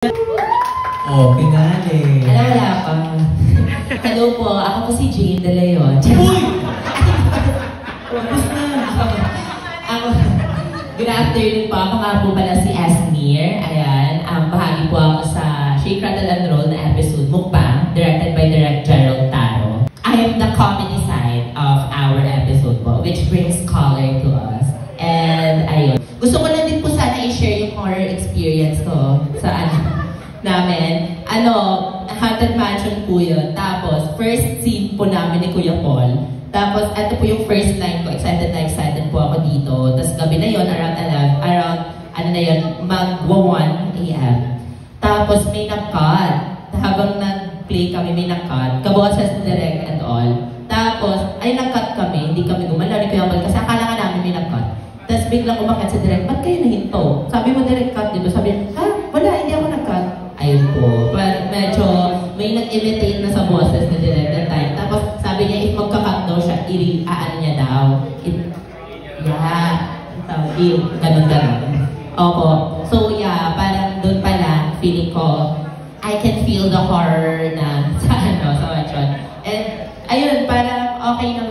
Oh, pinali. Wala pa. Hello po, ako po si Jane De Leon. Uy! Good afternoon po. Ako nga po pala si Esmir. Ayan, bahagi po ako sa Shake, Rattle and Roll na episode Mukbang, directed by Direct Gerald Taro. I am the comedy side of our episode po, which brings color to us. And ayun. Gusto ko lang din po sana i-share yung horror experience ko sa namin. Haunted Mansion po yun. Tapos, first scene po namin ni Kuya Paul. Tapos, ito po yung first line ko. Excited po ako dito. Tapos, gabi na yun, mag-1 a.m. Tapos, may nag-cut. Habang nag-play kami, may nag-cut. Kaboses na direct and all. Tapos, ay nag-cut kami. Hindi kami gumalaw ni Kuya Paul. Kasi akala nga namin may nag-cut. Tapos, biglang umakit sa direct. Ba't kayo nahinto? Sabi mo direct cut, di ba? Sabi niya, wala, hindi ako nag-cut. Ayun po. Medyo may nag-imitate na sa boses na direct that time. Tapos sabi niya, if magka-cut daw siya, i-aan niya daw. Ganun. Opo. So yeah, parang doon pala, feeling ko, I can feel the horror na sa sa watch. And ayun, parang okay naman.